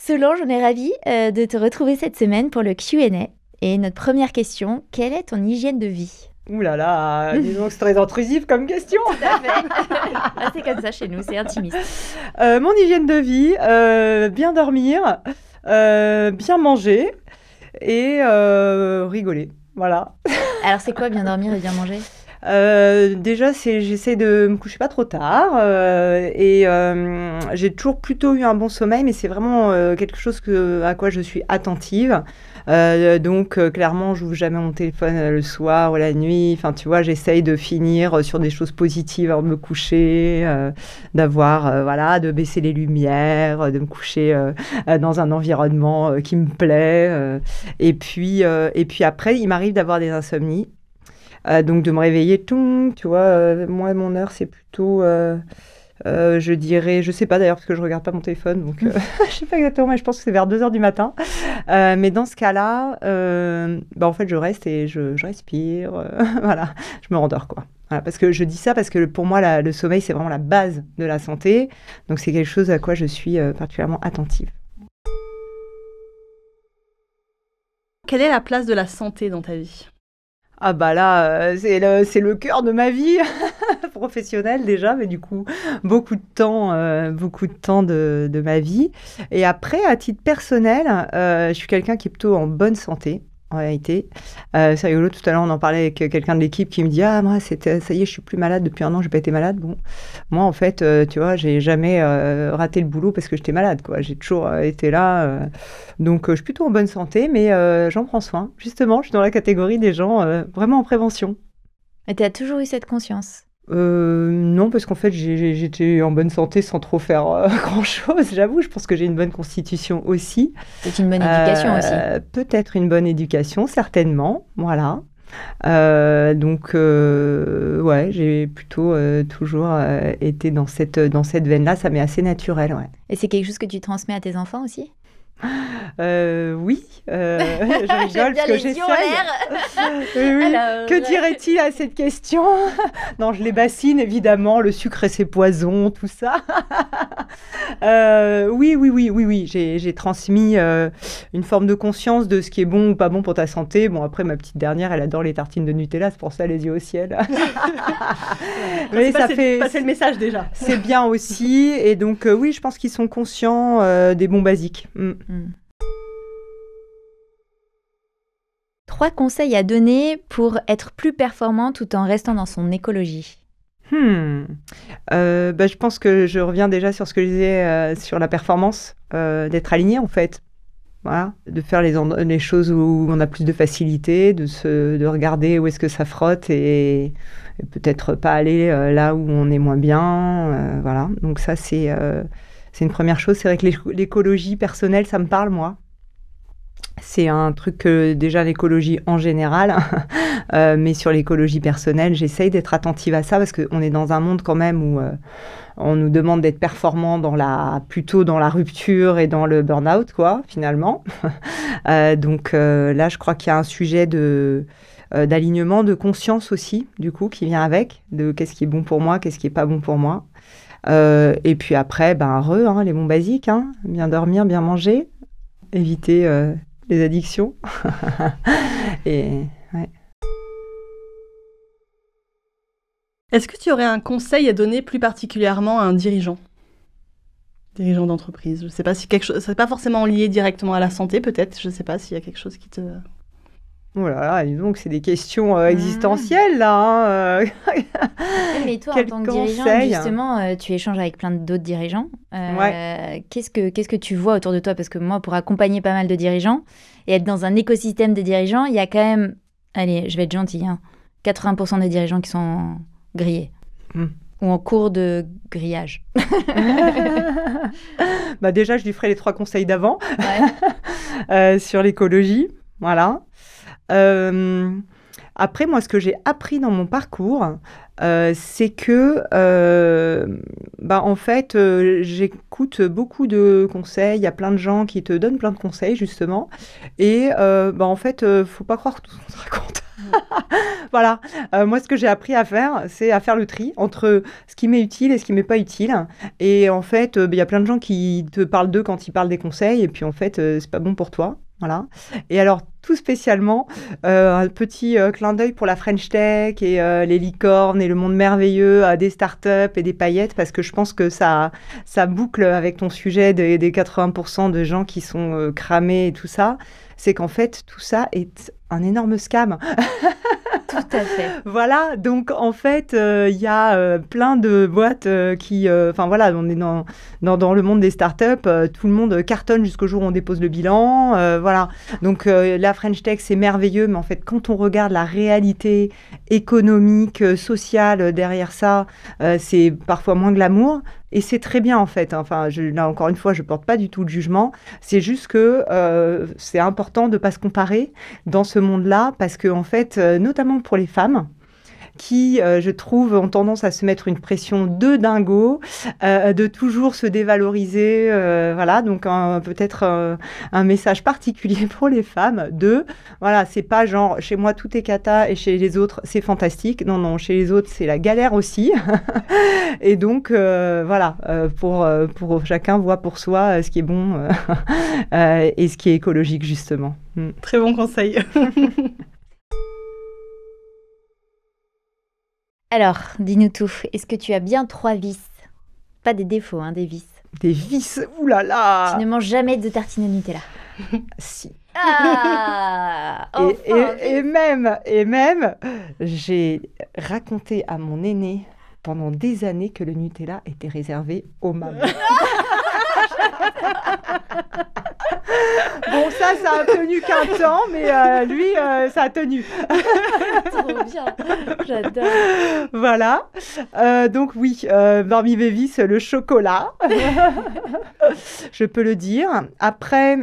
Solange, on est ravis de te retrouver cette semaine pour le Q&A. Et notre première question, quelle est ton hygiène de vie ? Ouh là là, dis donc, c'est très intrusif comme question. Tout à fait. Ah, c'est comme ça chez nous, c'est intimiste. Mon hygiène de vie, bien dormir, bien manger et rigoler. Voilà. Alors, c'est quoi bien dormir et bien manger ? Déjà, j'essaie de me coucher pas trop tard et j'ai toujours plutôt eu un bon sommeil, mais c'est vraiment quelque chose à quoi je suis attentive. Donc, clairement, j'ouvre jamais mon téléphone le soir ou la nuit. Enfin, tu vois, j'essaye de finir sur des choses positives avant de me coucher, de baisser les lumières, de me coucher dans un environnement qui me plaît. Et puis après, il m'arrive d'avoir des insomnies. Donc de me réveiller, tu vois, moi mon heure c'est plutôt, je dirais, je sais pas d'ailleurs parce que je regarde pas mon téléphone, donc je sais pas exactement, mais je pense que c'est vers 2h du matin. Mais dans ce cas-là, en fait je reste et je respire, voilà, je me rendors quoi. Voilà, parce que je dis ça parce que pour moi le sommeil c'est vraiment la base de la santé, donc c'est quelque chose à quoi je suis particulièrement attentive. Quelle est la place de la santé dans ta vie ? Ah bah là, c'est le cœur de ma vie professionnelle déjà, mais du coup, beaucoup de temps de ma vie. Et après, à titre personnel, je suis quelqu'un qui est plutôt en bonne santé, en réalité. C'est rigolo, tout à l'heure, on en parlait avec quelqu'un de l'équipe qui me dit « Ah, moi, ça y est, je suis plus malade depuis 1 an, j'ai pas été malade. » Bon, moi, en fait, tu vois, j'ai jamais raté le boulot parce que j'étais malade, quoi. J'ai toujours été là. Donc, je suis plutôt en bonne santé, mais j'en prends soin. Justement, je suis dans la catégorie des gens vraiment en prévention. Et tu as toujours eu cette conscience ? Non, parce qu'en fait, j'étais en bonne santé sans trop faire grand-chose, j'avoue. Je pense que j'ai une bonne constitution aussi. C'est une bonne éducation aussi. Peut-être une bonne éducation, certainement. Voilà. Donc, j'ai plutôt toujours été dans cette veine-là. Ça m'est assez naturel, ouais. Et c'est quelque chose que tu transmets à tes enfants aussi ? Oui, je rigole parce que j'essaye. Oui. Alors, que dirait-il à cette question ? Non, je les bassine évidemment, le sucre et ses poisons, tout ça. Oui. J'ai transmis une forme de conscience de ce qui est bon ou pas bon pour ta santé. Bon, après, ma petite dernière, elle adore les tartines de Nutella, c'est pour ça les yeux au ciel. Mais ça fait passer le message déjà. C'est bien aussi. Et donc, oui, je pense qu'ils sont conscients des bons basiques. 3 conseils à donner pour être plus performant tout en restant dans son écologie. Je pense que je reviens déjà sur ce que je disais sur la performance, d'être aligné en fait. Voilà, de faire les choses où on a plus de facilité, de regarder où est-ce que ça frotte et peut-être pas aller là où on est moins bien. Voilà, donc ça c'est une première chose. C'est vrai que l'écologie personnelle, ça me parle moi. C'est un truc que déjà l'écologie en général, mais sur l'écologie personnelle, j'essaye d'être attentive à ça parce qu'on est dans un monde quand même où on nous demande d'être performant plutôt dans la rupture et dans le burn-out, quoi, finalement. Donc là, je crois qu'il y a un sujet d'alignement, de conscience aussi, du coup, qui vient avec, de qu'est-ce qui est bon pour moi, qu'est-ce qui est pas bon pour moi. Et puis après, les bons basiques, bien dormir, bien manger, éviter les addictions. Et ouais. Est-ce que tu aurais un conseil à donner plus particulièrement à un dirigeant d'entreprise ? Je ne sais pas si quelque chose, c'est pas forcément lié directement à la santé, peut-être. Je ne sais pas s'il y a quelque chose qui te... Oh là là, dis donc, c'est des questions existentielles, là. Mais toi, en tant que dirigeant, justement, tu échanges avec plein d'autres dirigeants. Ouais. Qu'est-ce que tu vois autour de toi ? Parce que moi, pour accompagner pas mal de dirigeants et être dans un écosystème de dirigeants, il y a quand même, allez, je vais être gentille, 80% des dirigeants qui sont grillés. Ou en cours de grillage. Déjà, je lui ferai les 3 conseils d'avant Ouais. sur l'écologie. Voilà. Après, moi, ce que j'ai appris dans mon parcours, c'est que, en fait, j'écoute beaucoup de conseils. Il y a plein de gens qui te donnent plein de conseils, justement. Et, en fait, faut pas croire tout ce qu'on te raconte. Voilà. Moi, ce que j'ai appris à faire, c'est à faire le tri entre ce qui m'est utile et ce qui m'est pas utile. Et en fait, il y a plein de gens qui te parlent d'eux quand ils parlent des conseils, et puis en fait, c'est pas bon pour toi. Voilà. Et alors, tout spécialement, un petit clin d'œil pour la French Tech et les licornes et le monde merveilleux des startups et des paillettes, parce que je pense que ça boucle avec ton sujet des 80% de gens qui sont cramés et tout ça. C'est qu'en fait, tout ça est un énorme scam. Tout à fait. Voilà, donc en fait, il y a plein de boîtes qui... Enfin voilà, on est dans le monde des startups, tout le monde cartonne jusqu'au jour où on dépose le bilan. Voilà, donc la French Tech, c'est merveilleux, mais en fait, quand on regarde la réalité économique, sociale derrière ça, c'est parfois moins glamour. Et c'est très bien en fait. Enfin, là encore une fois, je porte pas du tout de jugement. C'est juste que c'est important de pas se comparer dans ce monde-là, parce que en fait, notamment pour les femmes, qui, je trouve, ont tendance à se mettre une pression de dingo, de toujours se dévaloriser. Voilà, donc peut-être un message particulier pour les femmes voilà, c'est pas genre chez moi tout est cata et chez les autres c'est fantastique. Non, non, chez les autres c'est la galère aussi. Et donc, voilà, pour chacun voit pour soi ce qui est bon et ce qui est écologique, justement. Très bon conseil. Alors, dis-nous tout. Est-ce que tu as bien 3 vices? Pas des défauts, hein, des vices. Des vices, oulala. Tu ne manges jamais de tartine au Nutella. Si. Ah et même, j'ai raconté à mon aîné pendant des années que le Nutella était réservé aux mamans. Bon, ça a tenu qu'un temps, mais lui, ça a tenu. Trop bien, j'adore. Voilà. Donc oui, parmi mes vices, le chocolat. Je peux le dire. Après...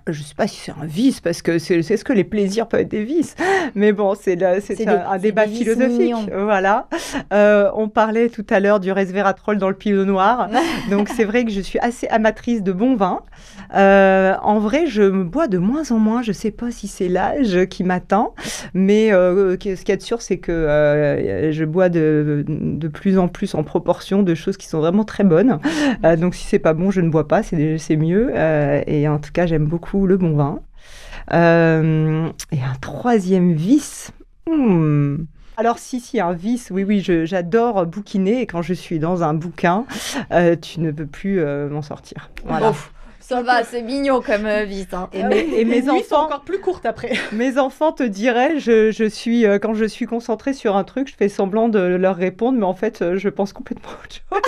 Je ne sais pas si c'est un vice, parce que c'est ce que les plaisirs peuvent être des vices. Mais bon, c'est un débat philosophique. Voilà. On parlait tout à l'heure du resveratrol dans le pinot noir. Donc, c'est vrai que je suis assez amatrice de bon vin. En vrai, je me bois de moins en moins. Je ne sais pas si c'est l'âge qui m'atteint. Mais ce qu'il y a de sûr, c'est que je bois de plus en plus en proportion de choses qui sont vraiment très bonnes. Donc, si ce n'est pas bon, je ne bois pas. C'est mieux. Et en tout cas, j'aime beaucoup le bon vin. Et un troisième vice. Alors si, un vice, oui, j'adore bouquiner, et quand je suis dans un bouquin, tu ne peux plus m'en sortir. Voilà. Ouf. Ça va, c'est mignon comme vice. Hein. Et mes enfants sont encore plus courtes après. Mes enfants te diraient, quand je suis concentrée sur un truc, je fais semblant de leur répondre, mais en fait, je pense complètement autre chose.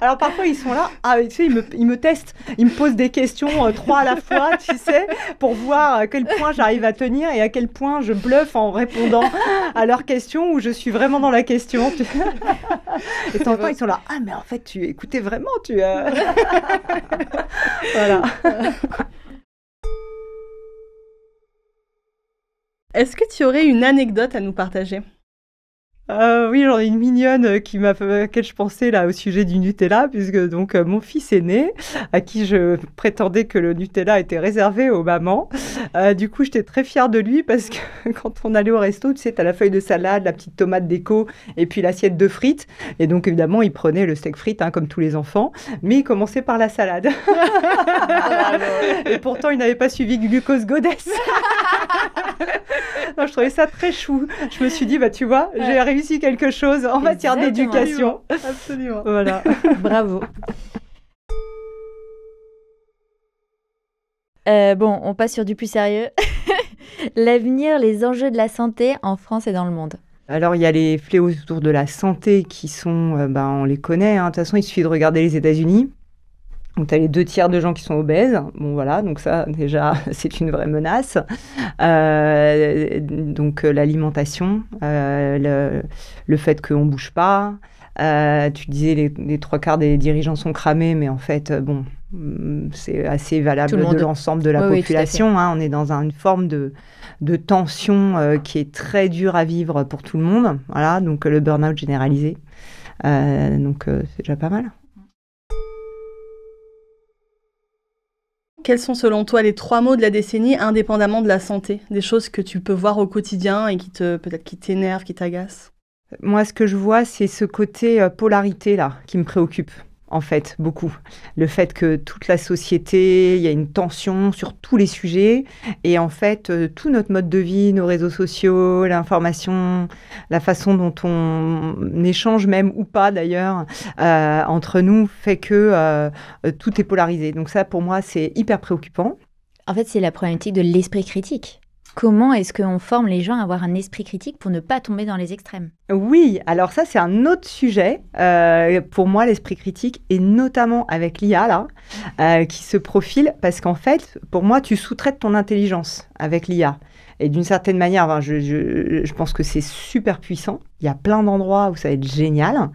Alors parfois, ils sont là, tu sais, ils me testent, ils me posent des questions 3 à la fois, tu sais, pour voir à quel point j'arrive à tenir et à quel point je bluffe en répondant à leurs questions, où je suis vraiment dans la question. Et t'entends, ils sont là, mais en fait, tu écoutais vraiment, Voilà. Est-ce que tu aurais une anecdote à nous partager? Oui, j'en ai une mignonne à laquelle je pensais là au sujet du Nutella, puisque donc mon fils aîné, à qui je prétendais que le Nutella était réservé aux mamans. Du coup, j'étais très fière de lui, parce que quand on allait au resto, tu sais, t'as la feuille de salade, la petite tomate déco et puis l'assiette de frites. Et donc évidemment, il prenait le steak frites, hein, comme tous les enfants, mais il commençait par la salade. Et pourtant, il n'avait pas suivi Glucose Goddess. Non, je trouvais ça très chou. Je me suis dit, tu vois, j'ai réussi quelque chose en matière d'éducation. Absolument. Voilà. Bravo. Bon, on passe sur du plus sérieux. L'avenir, les enjeux de la santé en France et dans le monde. Alors, il y a les fléaux autour de la santé qui sont, on les connaît. Hein. De toute façon, il suffit de regarder les États-Unis. Donc, tu as les 2/3 de gens qui sont obèses. Bon, voilà, donc ça, déjà, c'est une vraie menace. Donc, l'alimentation, le fait qu'on ne bouge pas. Tu disais, les 3/4 des dirigeants sont cramés, mais en fait, c'est assez valable de l'ensemble de la population. Hein. On est dans une forme de tension qui est très dure à vivre pour tout le monde. Voilà, donc le burn-out généralisé. Donc, c'est déjà pas mal. quels sont selon toi les 3 mots de la décennie indépendamment de la santé? Des choses que tu peux voir au quotidien et peut-être qui t'énervent, qui t'agacent? Moi, ce que je vois, c'est ce côté polarité là qui me préoccupe. En fait, beaucoup. Le fait que toute la société, il y a une tension sur tous les sujets. Et en fait, tout notre mode de vie, nos réseaux sociaux, l'information, la façon dont on échange même ou pas d'ailleurs entre nous fait que tout est polarisé. Donc ça, pour moi, c'est hyper préoccupant. En fait, c'est la problématique de l'esprit critique. Comment est-ce qu'on forme les gens à avoir un esprit critique pour ne pas tomber dans les extrêmes? Oui, alors ça, c'est un autre sujet. Pour moi, l'esprit critique, et notamment avec l'IA, là, qui se profile, parce qu'en fait, pour moi, tu sous-traites ton intelligence avec l'IA. Et d'une certaine manière, je pense que c'est super puissant. Il y a plein d'endroits où ça va être génial,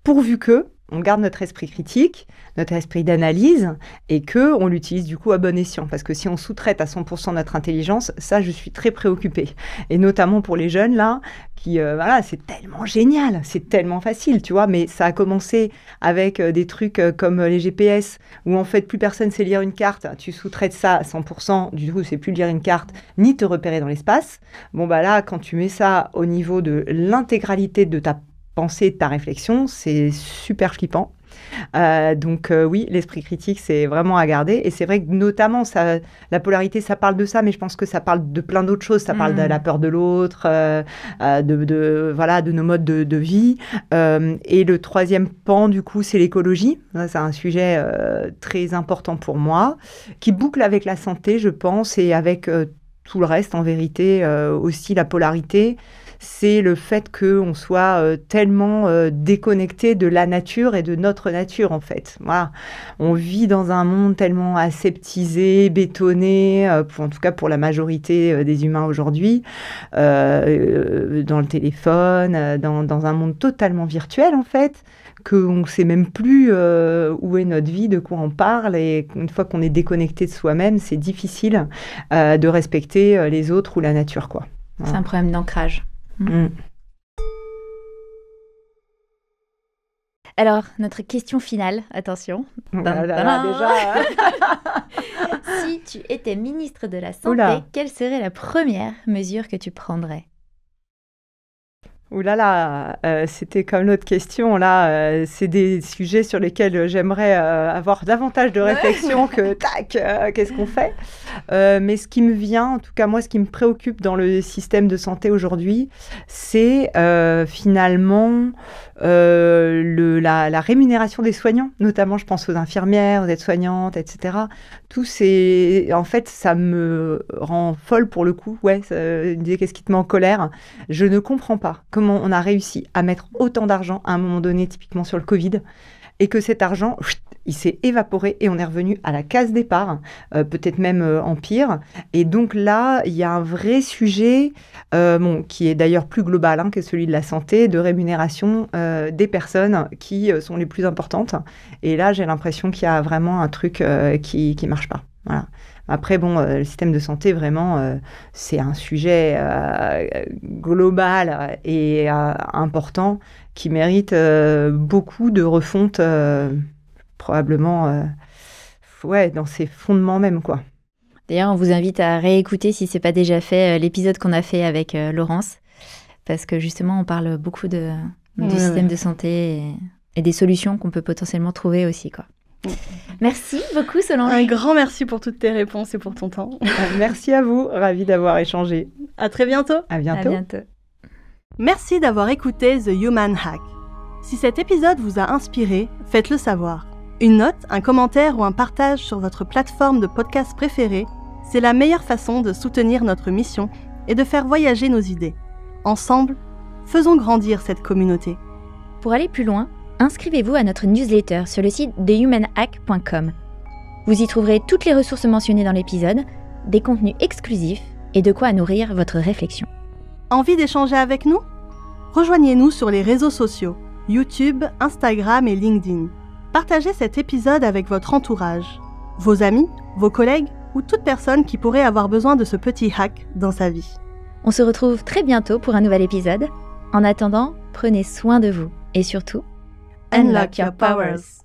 pourvu que on garde notre esprit critique, notre esprit d'analyse, et qu'on l'utilise du coup à bon escient. Parce que si on sous-traite à 100% notre intelligence, ça, je suis très préoccupée. Et notamment pour les jeunes, là, qui, voilà, c'est tellement génial, c'est tellement facile, tu vois. Mais ça a commencé avec des trucs comme les GPS, où en fait, plus personne sait lire une carte. Tu sous-traites ça à 100%, du coup, c'est plus lire une carte, ni te repérer dans l'espace. Bon, bah là, quand tu mets ça au niveau de l'intégralité de ta pensée, de ta réflexion, c'est super flippant. Donc oui, l'esprit critique, c'est vraiment à garder. Et c'est vrai que notamment, la polarité, ça parle de ça, mais je pense que ça parle de plein d'autres choses. Ça parle de la peur de l'autre, de nos modes de vie. Et le troisième pan, du coup, c'est l'écologie. C'est un sujet très important pour moi, qui boucle avec la santé, je pense, et avec tout le reste, en vérité, aussi la polarité. C'est le fait qu'on soit tellement déconnecté de la nature et de notre nature, en fait. Voilà. On vit dans un monde tellement aseptisé, bétonné, en tout cas pour la majorité des humains aujourd'hui, dans le téléphone, dans un monde totalement virtuel, en fait, qu'on ne sait même plus où est notre vie, de quoi on parle. Et une fois qu'on est déconnecté de soi-même, c'est difficile de respecter les autres ou la nature, quoi. Voilà. C'est un problème d'ancrage. Alors, notre question finale, attention. Déjà. Si tu étais ministre de la Santé, quelle serait la première mesure que tu prendrais? Ouh là là, c'était comme l'autre question, là, c'est des sujets sur lesquels j'aimerais avoir davantage de réflexion que tac, qu'est-ce qu'on fait? Mais ce qui me vient, en tout cas moi, ce qui me préoccupe dans le système de santé aujourd'hui, c'est finalement la rémunération des soignants, notamment je pense aux infirmières, aux aides-soignantes, etc. En fait, ça me rend folle pour le coup. Ouais, qu'est-ce qui te met en colère? Je ne comprends pas comment on a réussi à mettre autant d'argent à un moment donné, typiquement sur le Covid, et que cet argent, il s'est évaporé et on est revenu à la case départ, peut-être même en pire. Et donc là, il y a un vrai sujet, qui est d'ailleurs plus global que celui de la santé, de rémunération des personnes qui sont les plus importantes. Et là, j'ai l'impression qu'il y a vraiment un truc qui ne marche pas. Voilà. Après, le système de santé, vraiment, c'est un sujet global et important qui mérite beaucoup de refonte, probablement, dans ses fondements même, quoi. D'ailleurs, on vous invite à réécouter, si ce n'est pas déjà fait, l'épisode qu'on a fait avec Laurence, parce que justement, on parle beaucoup du système de santé et des solutions qu'on peut potentiellement trouver aussi, quoi. Merci beaucoup, Solange. Un grand merci pour toutes tes réponses et pour ton temps. Merci à vous, ravie d'avoir échangé. À très bientôt. À bientôt. À bientôt. Merci d'avoir écouté The Human Hack. Si cet épisode vous a inspiré, faites-le savoir. Une note, un commentaire ou un partage sur votre plateforme de podcast préférée, c'est la meilleure façon de soutenir notre mission et de faire voyager nos idées. Ensemble, faisons grandir cette communauté. Pour aller plus loin, inscrivez-vous à notre newsletter sur le site thehumanhack.com. Vous y trouverez toutes les ressources mentionnées dans l'épisode, des contenus exclusifs et de quoi nourrir votre réflexion. Envie d'échanger avec nous? Rejoignez-nous sur les réseaux sociaux, YouTube, Instagram et LinkedIn. Partagez cet épisode avec votre entourage, vos amis, vos collègues ou toute personne qui pourrait avoir besoin de ce petit hack dans sa vie. On se retrouve très bientôt pour un nouvel épisode. En attendant, prenez soin de vous et surtout, Unlock your powers.